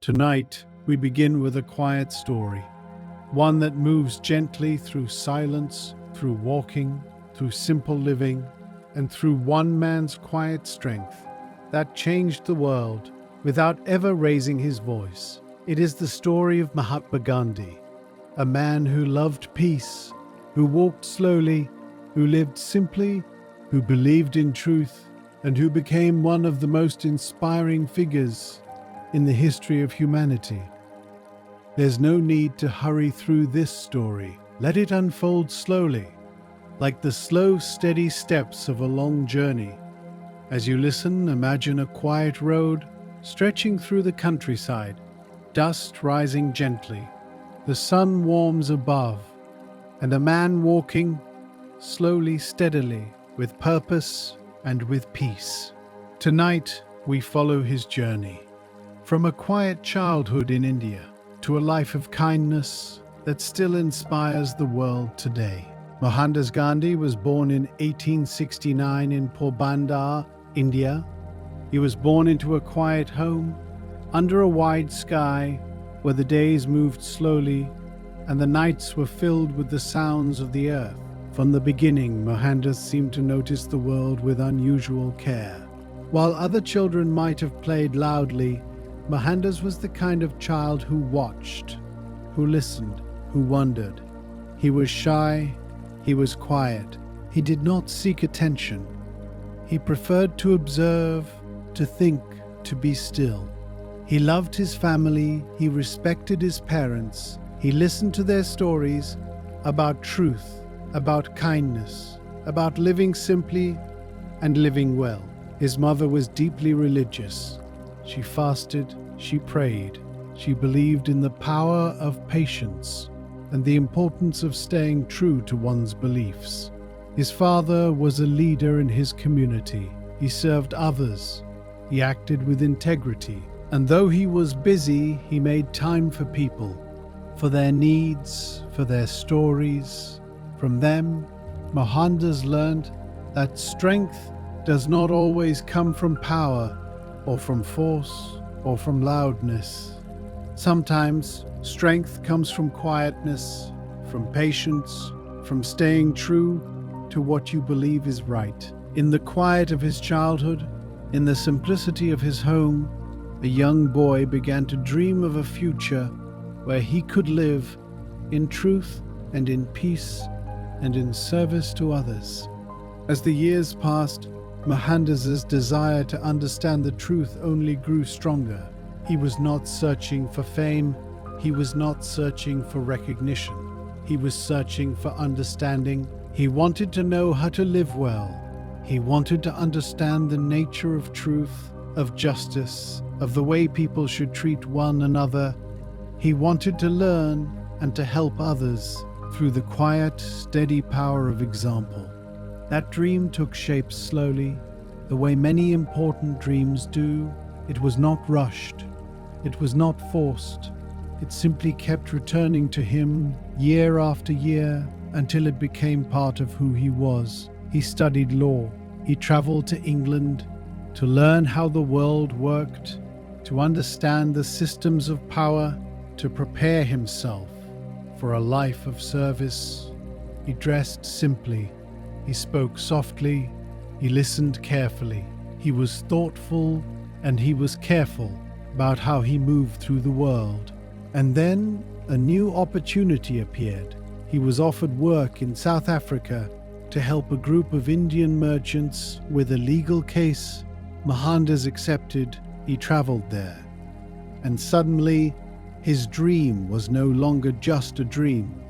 Tonight, we begin with a quiet story, one that moves gently through silence, through walking, through simple living, and through one man's quiet strength that changed the world without ever raising his voice. It is the story of Mahatma Gandhi, a man who loved peace, who walked slowly, who lived simply, who believed in truth, and who became one of the most inspiring figures in the history of humanity. There's no need to hurry through this story. Let it unfold slowly, like the slow, steady steps of a long journey. As you listen, imagine a quiet road stretching through the countryside, dust rising gently. The sun warms above, and a man walking slowly, steadily, with purpose and with peace. Tonight, we follow his journey, from a quiet childhood in India to a life of kindness that still inspires the world today. Mahatma Gandhi was born in 1869 in Porbandar, India. He was born into a quiet home, under a wide sky, where the days moved slowly and the nights were filled with the sounds of the earth. From the beginning, Mohandas seemed to notice the world with unusual care. While other children might have played loudly, Mohandas was the kind of child who watched, who listened, who wondered. He was shy, he was quiet. He did not seek attention. He preferred to observe, to think, to be still. He loved his family, he respected his parents, he listened to their stories about truth, about kindness, about living simply and living well. His mother was deeply religious. She fasted, she prayed, she believed in the power of patience and the importance of staying true to one's beliefs. His father was a leader in his community. He served others. He acted with integrity. And though he was busy, he made time for people, for their needs, for their stories. From them, Mohandas learned that strength does not always come from power or from force or from loudness. Sometimes strength comes from quietness, from patience, from staying true to what you believe is right. In the quiet of his childhood, in the simplicity of his home, a young boy began to dream of a future where he could live in truth and in peace and in service to others. As the years passed, Mohandas's desire to understand the truth only grew stronger. He was not searching for fame. He was not searching for recognition. He was searching for understanding. He wanted to know how to live well. He wanted to understand the nature of truth, of justice, of the way people should treat one another. He wanted to learn and to help others through the quiet, steady power of example. That dream took shape slowly, the way many important dreams do. It was not rushed. It was not forced. It simply kept returning to him year after year until it became part of who he was. He studied law. He traveled to England to learn how the world worked, to understand the systems of power, to prepare himself for a life of service. He dressed simply. He spoke softly. He listened carefully. He was thoughtful and he was careful about how he moved through the world. And then a new opportunity appeared. He was offered work in South Africa to help a group of Indian merchants with a legal case. Mohandas accepted. He traveled there. And suddenly, his dream was no longer just a dream.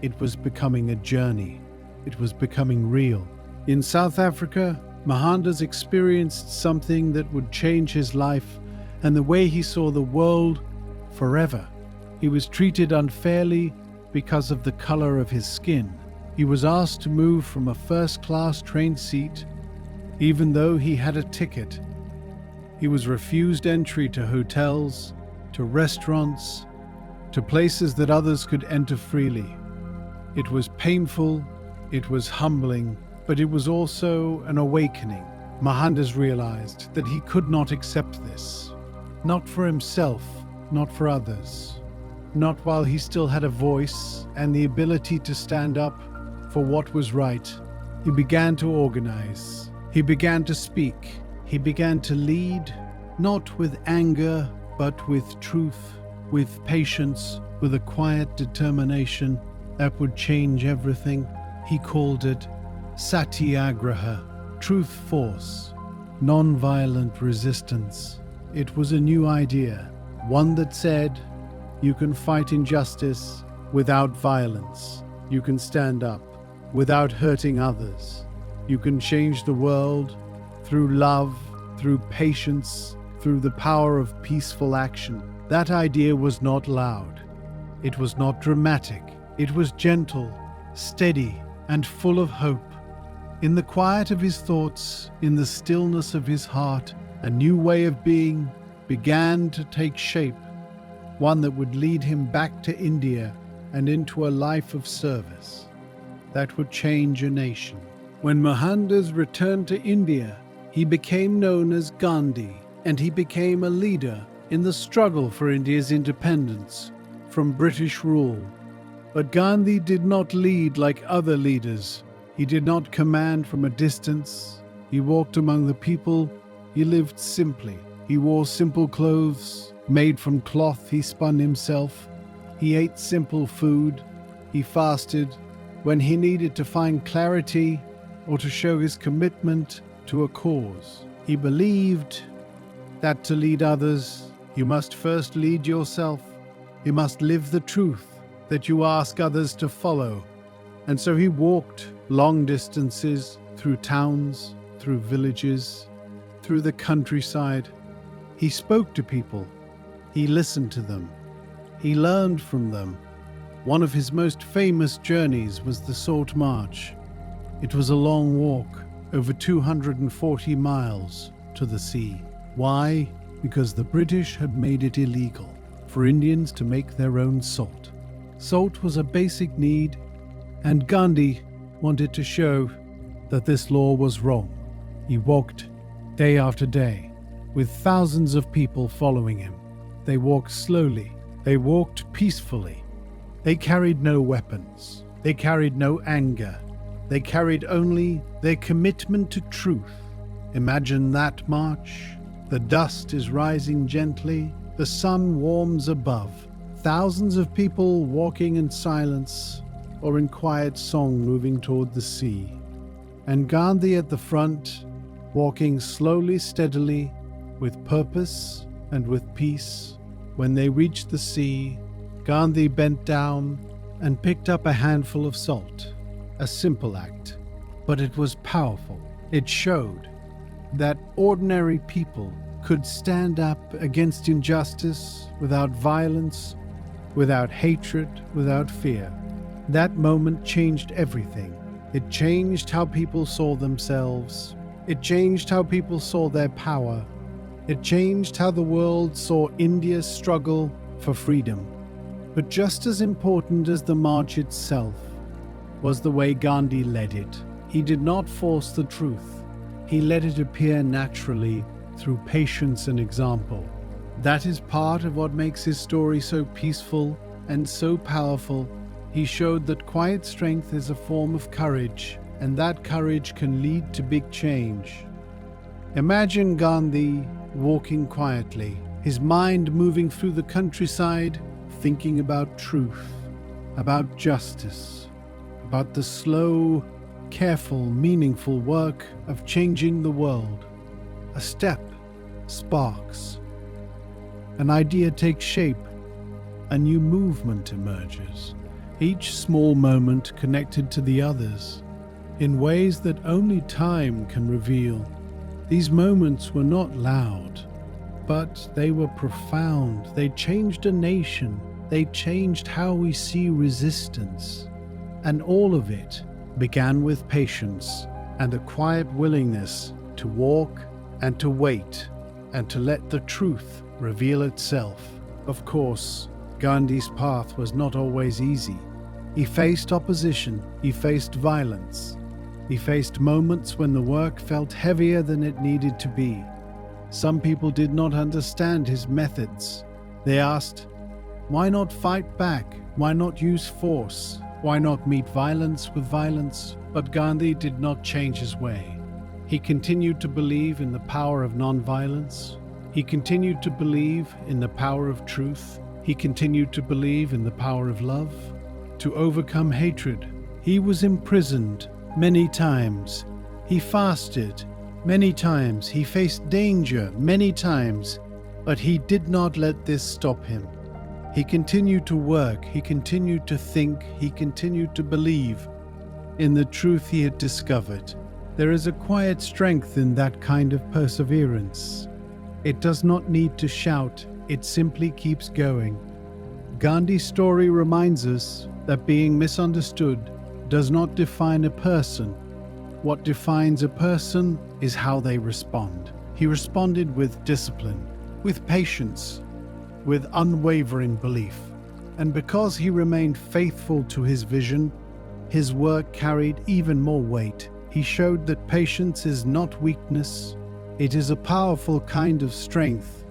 It was becoming a journey. It was becoming real. In South Africa, Mohandas experienced something that would change his life and the way he saw the world forever. He was treated unfairly because of the color of his skin. He was asked to move from a first-class train seat, even though he had a ticket. He was refused entry to hotels, to restaurants, to places that others could enter freely. It was painful, it was humbling, but it was also an awakening. Mohandas realized that he could not accept this, not for himself, not for others, not while he still had a voice and the ability to stand up for what was right. He began to organize. He began to speak. He began to lead, not with anger, but with truth, with patience, with a quiet determination that would change everything. He called it Satyagraha, truth force, nonviolent resistance. It was a new idea, one that said, you can fight injustice without violence. You can stand up without hurting others. You can change the world through love, through patience, through the power of peaceful action. That idea was not loud. It was not dramatic. It was gentle, steady, and full of hope. In the quiet of his thoughts, in the stillness of his heart, a new way of being began to take shape, one that would lead him back to India and into a life of service that would change a nation. When Mohandas returned to India, he became known as Gandhi, and he became a leader in the struggle for India's independence from British rule. But Gandhi did not lead like other leaders. He did not command from a distance. He walked among the people. He lived simply. He wore simple clothes made from cloth he spun himself. He ate simple food. He fasted when he needed to find clarity or to show his commitment to a cause. He believed that to lead others, you must first lead yourself. You must live the truth that you ask others to follow. And so he walked long distances through towns, through villages, through the countryside. He spoke to people. He listened to them. He learned from them. One of his most famous journeys was the Salt March. It was a long walk, over 240 miles to the sea. Why? Because the British had made it illegal for Indians to make their own salt. Salt was a basic need, and Gandhi wanted to show that this law was wrong. He walked day after day, with thousands of people following him. They walked slowly. They walked peacefully. They carried no weapons. They carried no anger. They carried only their commitment to truth. Imagine that march. The dust is rising gently. The sun warms above. Thousands of people walking in silence or in quiet song moving toward the sea. And Gandhi at the front, walking slowly, steadily, with purpose and with peace. When they reached the sea, Gandhi bent down and picked up a handful of salt. A simple act, but it was powerful. It showed that ordinary people could stand up against injustice without violence, without hatred, without fear. That moment changed everything. It changed how people saw themselves. It changed how people saw their power. It changed how the world saw India's struggle for freedom. But just as important as the march itself was the way Gandhi led it. He did not force the truth. He let it appear naturally through patience and example. That is part of what makes his story so peaceful and so powerful. He showed that quiet strength is a form of courage, and that courage can lead to big change. Imagine Gandhi walking quietly, his mind moving through the countryside, thinking about truth, about justice, about the slow, careful, meaningful work of changing the world. A step sparks. An idea takes shape. A new movement emerges. Each small moment connected to the others in ways that only time can reveal. These moments were not loud, but they were profound. They changed a nation. They changed how we see resistance. And all of it began with patience and a quiet willingness to walk and to wait and to let the truth reveal itself. Of course, Gandhi's path was not always easy. He faced opposition. He faced violence. He faced moments when the work felt heavier than it needed to be. Some people did not understand his methods. They asked, why not fight back? Why not use force? Why not meet violence with violence? But Gandhi did not change his way. He continued to believe in the power of nonviolence. He continued to believe in the power of truth. He continued to believe in the power of love, to overcome hatred. He was imprisoned many times. He fasted many times. He faced danger many times, but he did not let this stop him. He continued to work, he continued to think, he continued to believe in the truth he had discovered. There is a quiet strength in that kind of perseverance. It does not need to shout, it simply keeps going. Gandhi's story reminds us that being misunderstood does not define a person. What defines a person is how they respond. He responded with discipline, with patience, with unwavering belief. And because he remained faithful to his vision, his work carried even more weight. He showed that patience is not weakness, it is a powerful kind of strength,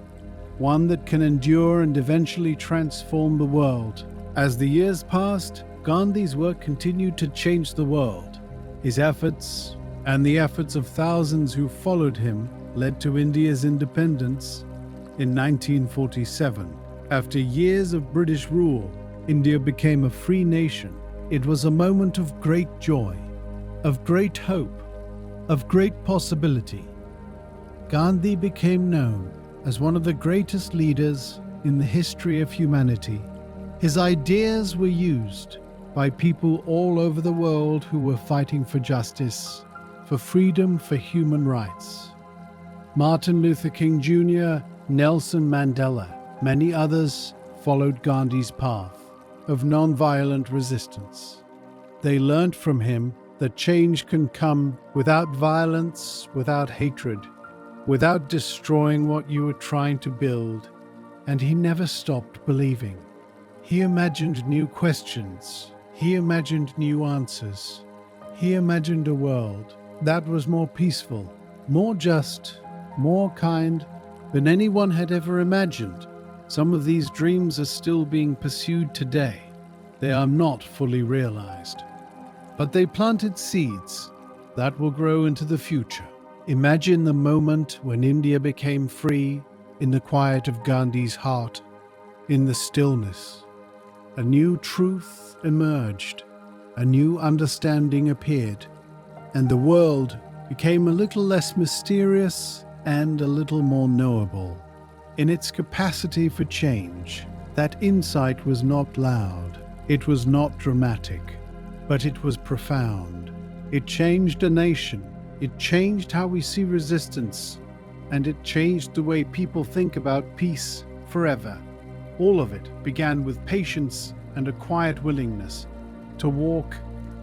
one that can endure and eventually transform the world. As the years passed, Gandhi's work continued to change the world. His efforts, and the efforts of thousands who followed him, led to India's independence in 1947. After years of British rule, India became a free nation. It was a moment of great joy, of great hope, of great possibility. Gandhi became known as one of the greatest leaders in the history of humanity. His ideas were used by people all over the world who were fighting for justice, for freedom, for human rights. Martin Luther King Jr., Nelson Mandela, many others followed Gandhi's path of nonviolent resistance. They learned from him that change can come without violence, without hatred, without destroying what you were trying to build, and he never stopped believing. He imagined new questions. He imagined new answers. He imagined a world that was more peaceful, more just, more kind than anyone had ever imagined. Some of these dreams are still being pursued today. They are not fully realized, but they planted seeds that will grow into the future. Imagine the moment when India became free, in the quiet of Gandhi's heart, in the stillness. A new truth emerged, a new understanding appeared, and the world became a little less mysterious and a little more knowable. In its capacity for change, that insight was not loud, it was not dramatic, but it was profound. It changed a nation, it changed how we see resistance, and it changed the way people think about peace forever. All of it began with patience and a quiet willingness to walk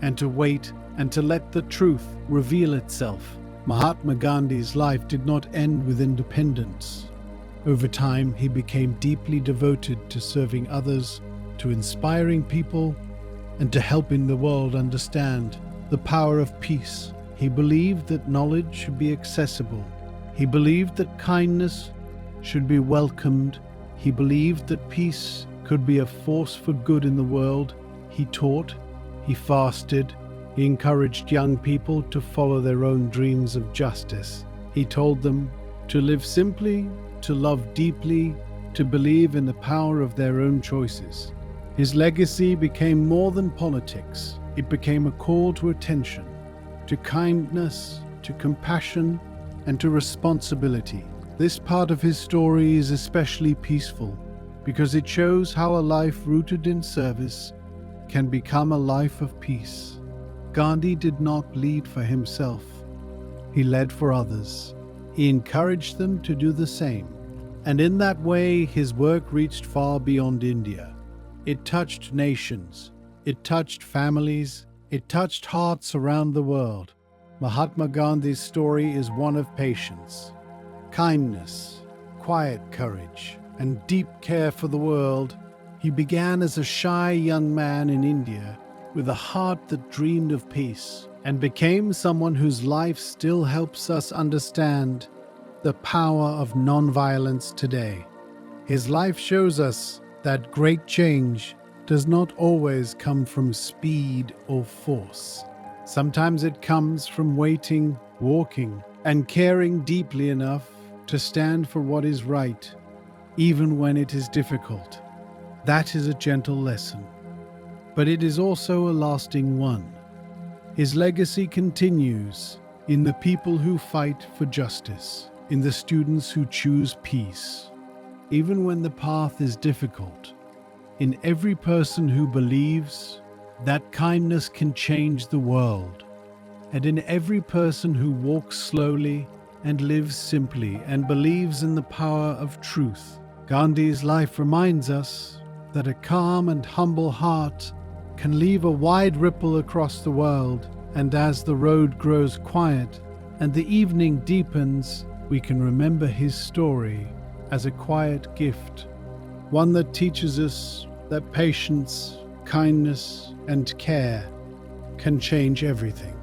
and to wait and to let the truth reveal itself. Mahatma Gandhi's life did not end with independence. Over time, he became deeply devoted to serving others, to inspiring people, and to helping the world understand the power of peace. He believed that knowledge should be accessible. He believed that kindness should be welcomed. He believed that peace could be a force for good in the world. He taught, he fasted, he encouraged young people to follow their own dreams of justice. He told them to live simply, to love deeply, to believe in the power of their own choices. His legacy became more than politics. It became a call to attention, to kindness, to compassion, and to responsibility. This part of his story is especially peaceful because it shows how a life rooted in service can become a life of peace. Gandhi did not lead for himself. He led for others. He encouraged them to do the same. And in that way, his work reached far beyond India. It touched nations. It touched families. It touched hearts around the world. Mahatma Gandhi's story is one of patience, kindness, quiet courage, and deep care for the world. He began as a shy young man in India with a heart that dreamed of peace, and became someone whose life still helps us understand the power of nonviolence today. His life shows us that great change does not always come from speed or force. Sometimes it comes from waiting, walking, and caring deeply enough to stand for what is right, even when it is difficult. That is a gentle lesson, but it is also a lasting one. His legacy continues in the people who fight for justice, in the students who choose peace, even when the path is difficult, in every person who believes that kindness can change the world, and in every person who walks slowly and lives simply and believes in the power of truth. Gandhi's life reminds us that a calm and humble heart can leave a wide ripple across the world, and as the road grows quiet and the evening deepens, we can remember his story as a quiet gift, one that teaches us that patience, kindness, and care can change everything.